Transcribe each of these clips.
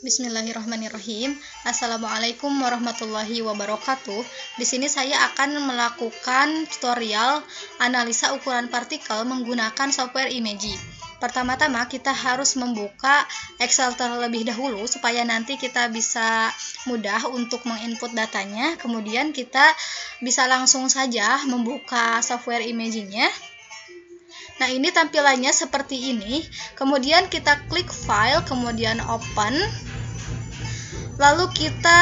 Bismillahirrahmanirrahim. Assalamualaikum warahmatullahi wabarakatuh. Di sini saya akan melakukan tutorial analisa ukuran partikel menggunakan software Imagy. Pertama-tama kita harus membuka Excel terlebih dahulu supaya nanti kita bisa mudah untuk menginput datanya. Kemudian kita bisa langsung saja membuka software Imagy-nya. Nah, ini tampilannya seperti ini. Kemudian kita klik file, kemudian open. Lalu kita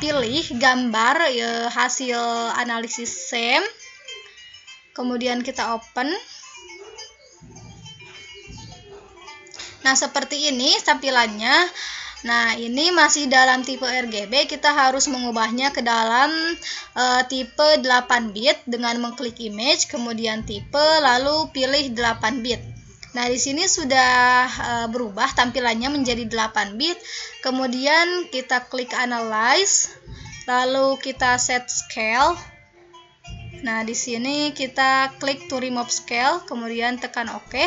pilih gambar hasil analisis SEM. Kemudian kita open. Nah, seperti ini tampilannya. Nah, ini masih dalam tipe RGB, kita harus mengubahnya ke dalam tipe 8 bit dengan mengklik image, kemudian tipe, lalu pilih 8 bit. Nah, di sini sudah berubah tampilannya menjadi 8 bit. Kemudian kita klik analyze, lalu kita set scale. Nah, di sini kita klik to remove scale, kemudian tekan OK.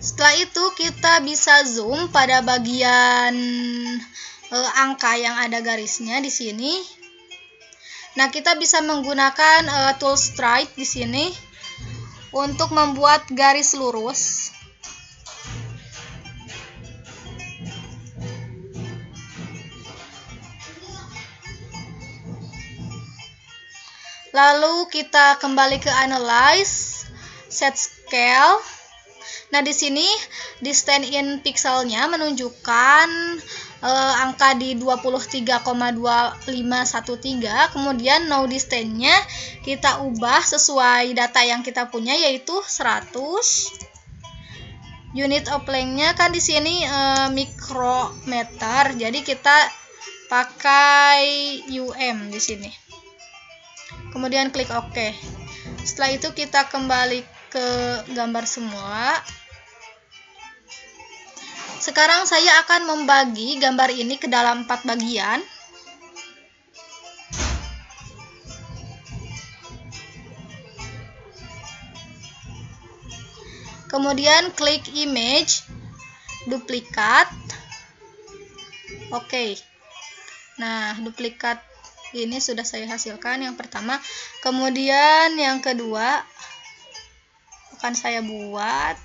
Setelah itu kita bisa zoom pada bagian angka yang ada garisnya di sini. Nah, kita bisa menggunakan tool strike di sini untuk membuat garis lurus. Lalu kita kembali ke analyze, set scale. Nah, di sini di stand in pixelnya menunjukkan angka di 23,2513. Kemudian no distance-nya kita ubah sesuai data yang kita punya, yaitu 100. Unit of length-nya kan di sini mikrometer, jadi kita pakai UM di sini. Kemudian klik OK. Setelah itu kita kembali ke gambar semua. Sekarang saya akan membagi gambar ini ke dalam 4 bagian. Kemudian klik image, duplikat. Oke. Nah, duplikat ini sudah saya hasilkan yang pertama. Kemudian yang kedua akan saya buat.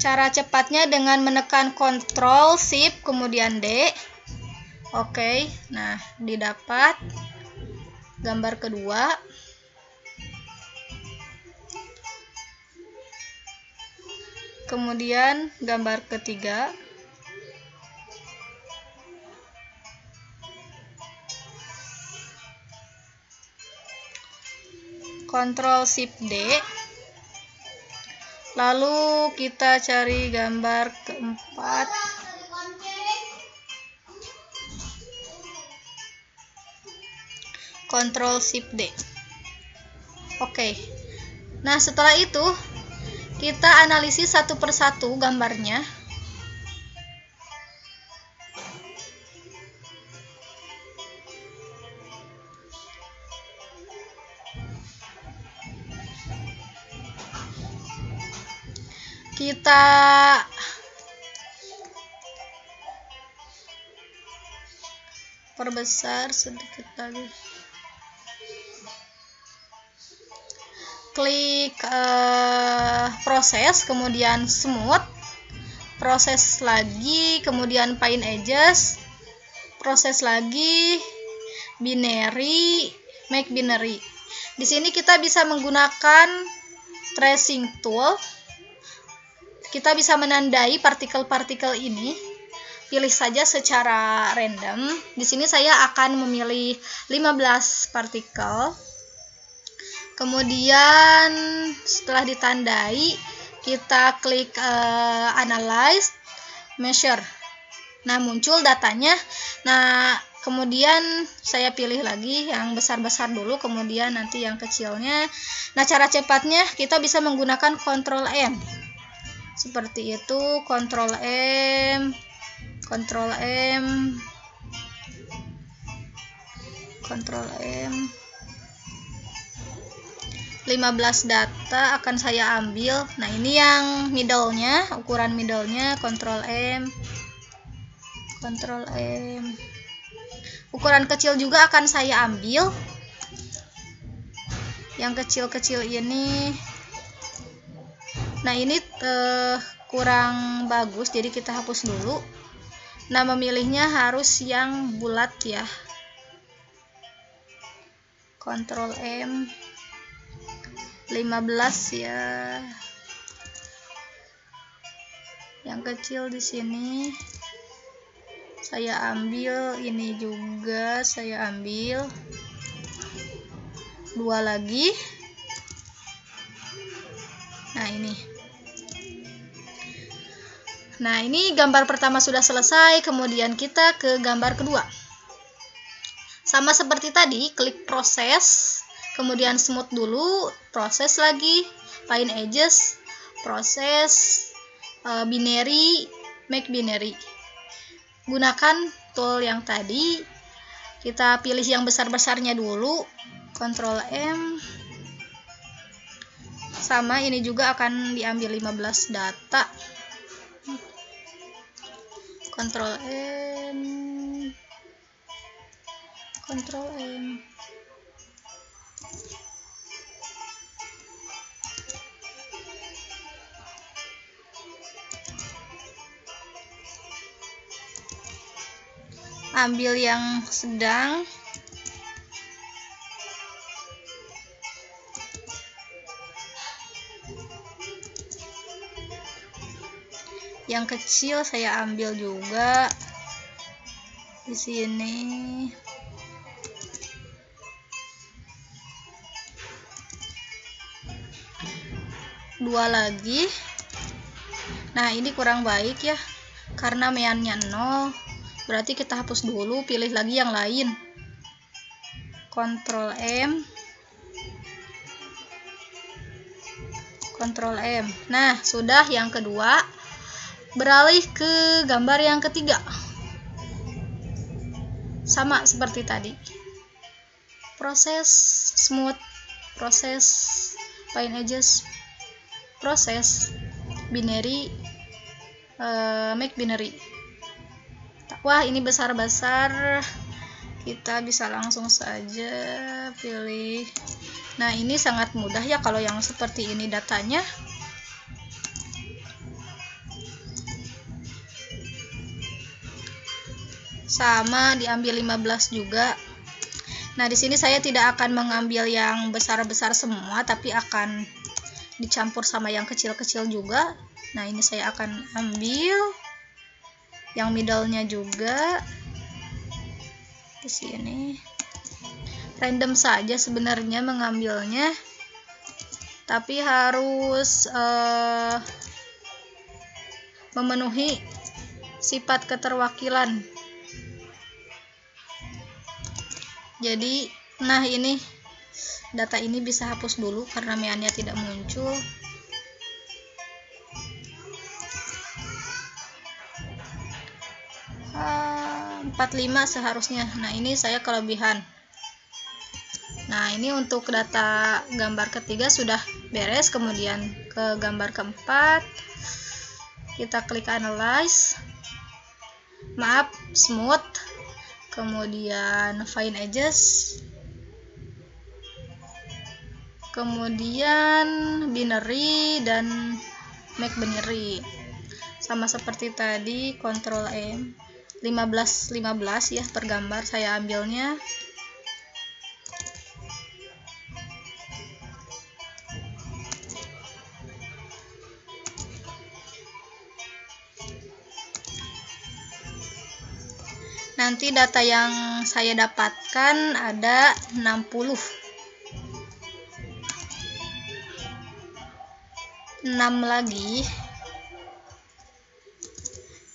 Cara cepatnya dengan menekan Ctrl Shift kemudian D. Oke, nah didapat gambar kedua. Kemudian gambar ketiga. Ctrl Shift D. Lalu kita cari gambar keempat. Ctrl Shift D. Oke. Nah, setelah itu kita analisis satu persatu gambarnya. Kita perbesar sedikit lagi. Klik proses, kemudian smooth, proses lagi, kemudian paint edges, proses lagi, binary, make binary. Di sini kita bisa menggunakan tracing tool. Kita bisa menandai partikel-partikel ini. Pilih saja secara random. Di sini saya akan memilih 15 partikel. Kemudian setelah ditandai, kita klik analyze, measure. Nah, muncul datanya. Nah, kemudian saya pilih lagi yang besar-besar dulu, kemudian nanti yang kecilnya. Nah, cara cepatnya kita bisa menggunakan Ctrl M. Seperti itu, Ctrl M, Ctrl M, Ctrl M. 15 data akan saya ambil. Nah, ini yang middle-nya, ukuran middle-nya, Ctrl M. Ukuran kecil juga akan saya ambil. Yang kecil-kecil ini. Nah, ini kurang bagus, jadi kita hapus dulu. Nah, memilihnya harus yang bulat ya. Ctrl M. 15 ya. Yang kecil di sini saya ambil, ini juga saya ambil. 2 lagi. Nah, ini. Nah, ini gambar pertama sudah selesai, kemudian kita ke gambar kedua. Sama seperti tadi, klik proses, kemudian smooth dulu, proses lagi, fine edges, proses, binary, make binary. Gunakan tool yang tadi, kita pilih yang besar-besarnya dulu, Ctrl M. Sama ini juga akan diambil 15 data, Ctrl M, Ctrl M. Ambil yang sedang. Yang kecil saya ambil juga di sini. Dua lagi. Nah, ini kurang baik ya, karena meannya 0. Berarti kita hapus dulu, pilih lagi yang lain. Ctrl M. Ctrl M. Nah, sudah yang kedua. Beralih ke gambar yang ketiga. Sama seperti tadi. Proses, smooth, proses, fine edges, proses, binary, make binary. Wah, ini besar-besar, kita bisa langsung saja pilih. Nah, ini sangat mudah ya kalau yang seperti ini datanya. Sama, diambil 15 juga. Nah, di sini saya tidak akan mengambil yang besar-besar semua, tapi akan dicampur sama yang kecil-kecil juga. Nah, ini saya akan ambil yang middle-nya juga di sini. Random saja sebenarnya mengambilnya, tapi harus memenuhi sifat keterwakilan. Jadi, nah ini data ini bisa hapus dulu karena meannya tidak muncul. 45 seharusnya. Nah, ini saya kelebihan. Nah, ini untuk data gambar ketiga sudah beres. Kemudian ke gambar keempat, kita klik analyze, maaf, smooth, kemudian fine edges, kemudian binary dan make binary. Sama seperti tadi, Ctrl M. 15 ya per gambar saya ambilnya. Nanti data yang saya dapatkan ada 60. 6 lagi.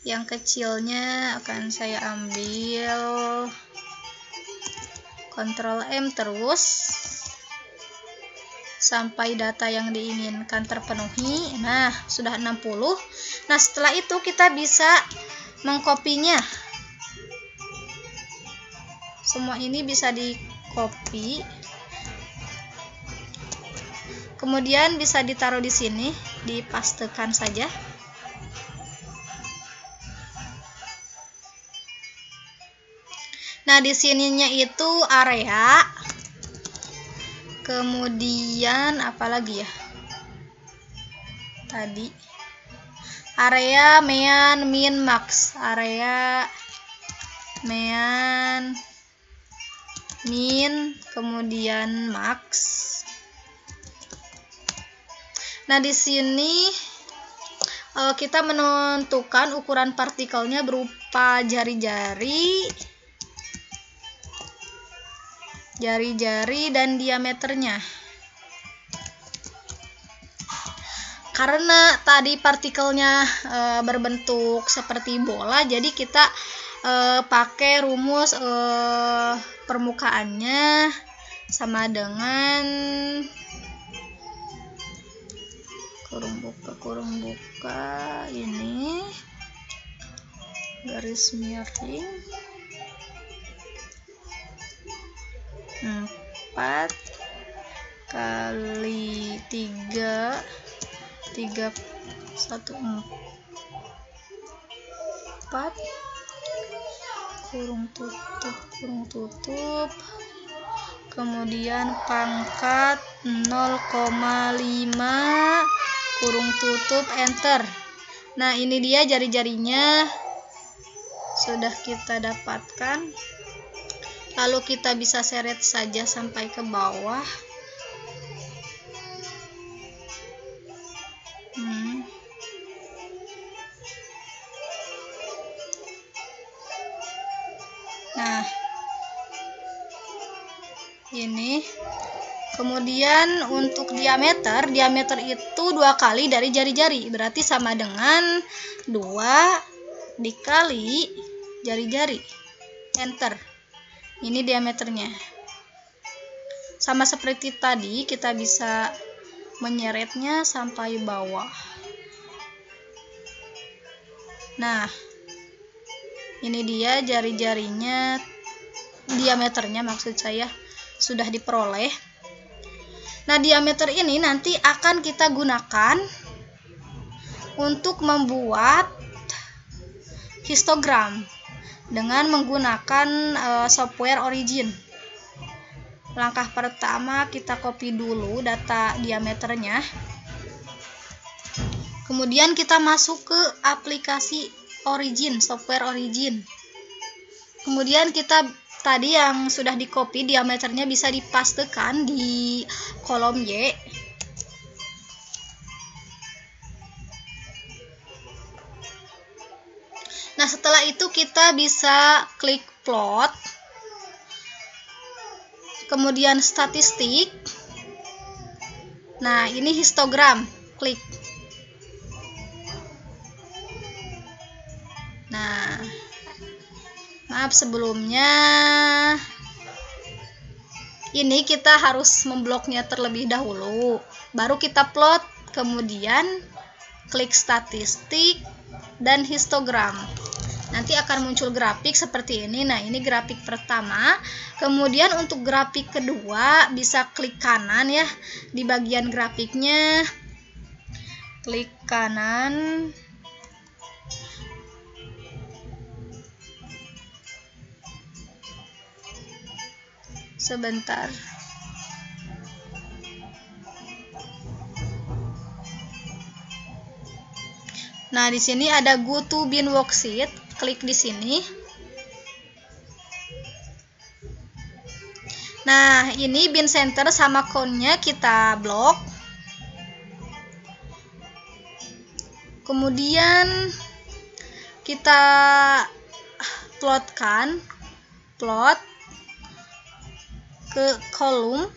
Yang kecilnya akan saya ambil, Ctrl M terus sampai data yang diinginkan terpenuhi. Nah, sudah 60. Nah, setelah itu kita bisa mengkopinya. Semua ini bisa di copy. Kemudian bisa ditaruh di sini, dipastekan saja. Nah, di sininya itu area. Kemudian apalagi ya? Tadi area, mean, min, max. Area, mean, min, kemudian max. Nah, di sini kita menentukan ukuran partikelnya berupa jari-jari dan diameternya. Karena tadi partikelnya berbentuk seperti bola, jadi kita pakai rumus permukaannya sama dengan kurung buka ini garis miring 4 kali 3 1 4 kurung tutup kemudian pangkat 0,5 kurung tutup, enter. Nah, ini dia jari-jarinya sudah kita dapatkan. Lalu kita bisa seret saja sampai ke bawah. Nah, ini. Kemudian untuk diameter itu 2 kali dari jari-jari, berarti sama dengan 2 dikali jari-jari, enter. Ini diameternya. Sama seperti tadi, kita bisa menyeretnya sampai bawah. Nah, ini dia jari-jarinya, diameternya maksud saya sudah diperoleh. Nah, diameter ini nanti akan kita gunakan untuk membuat histogram dengan menggunakan software Origin. Langkah pertama, kita copy dulu data diameternya. Kemudian kita masuk ke aplikasi Origin, software Origin. Kemudian kita tadi yang sudah di copy diameternya bisa dipastekan di kolom Y. Nah, setelah itu kita bisa klik plot, kemudian statistik. Nah, ini histogram, klik. Nah, maaf sebelumnya, ini kita harus membloknya terlebih dahulu, baru kita plot, kemudian klik statistik dan histogram. Nanti akan muncul grafik seperti ini. Nah, ini grafik pertama. Kemudian untuk grafik kedua bisa klik kanan ya, di bagian grafiknya klik kanan. Sebentar. Nah, di sini ada go to bin worksheet, klik di sini. Nah, ini bin center sama count-nya kita blok. Kemudian kita plotkan, plot ke kolom.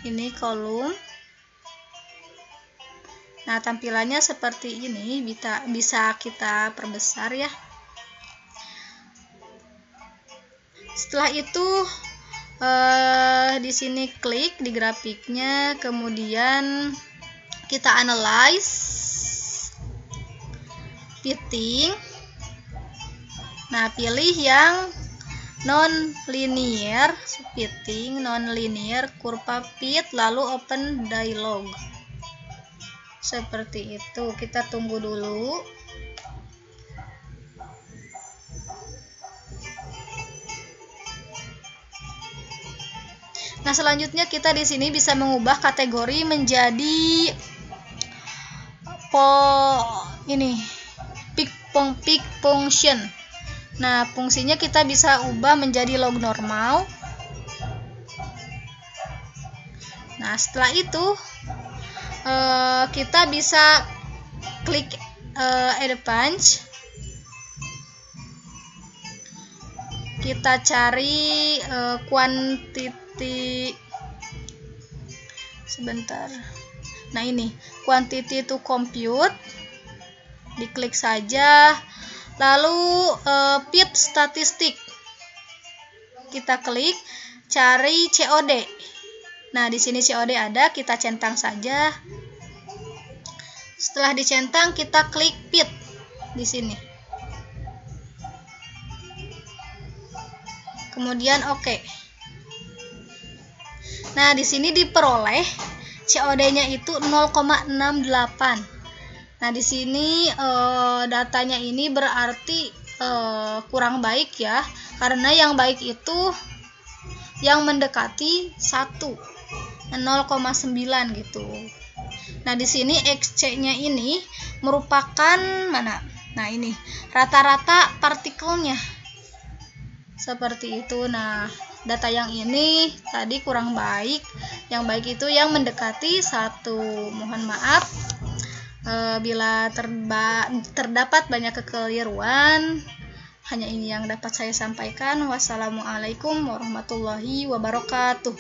Ini kolom. Nah, tampilannya seperti ini, bisa kita perbesar ya. Setelah itu di sini klik di grafiknya, kemudian kita analyze fitting. Nah, pilih yang non-linear fitting, non-linear kurva fit, lalu open dialog. Seperti itu. Kita tunggu dulu. Nah, selanjutnya kita di sini bisa mengubah kategori menjadi pick function. Nah, fungsinya kita bisa ubah menjadi log normal. Nah, setelah itu kita bisa klik advance. Kita cari quantity, sebentar. Nah, ini quantity to compute, diklik saja. Lalu fit statistik, kita klik, cari COD. Nah, di sini COD ada, kita centang saja. Setelah dicentang, kita klik fit di sini. Kemudian oke. Nah, di sini diperoleh COD-nya itu 0,68. Nah, di sini datanya ini berarti kurang baik ya, karena yang baik itu yang mendekati 1, 0,9 gitu. Nah, di sini XC-nya ini merupakan mana? Nah, ini rata-rata partikelnya. Seperti itu. Nah, data yang ini tadi kurang baik. Yang baik itu yang mendekati 1. Mohon maaf bila terdapat banyak kekeliruan. Hanya ini yang dapat saya sampaikan. Wassalamualaikum warahmatullahi wabarakatuh.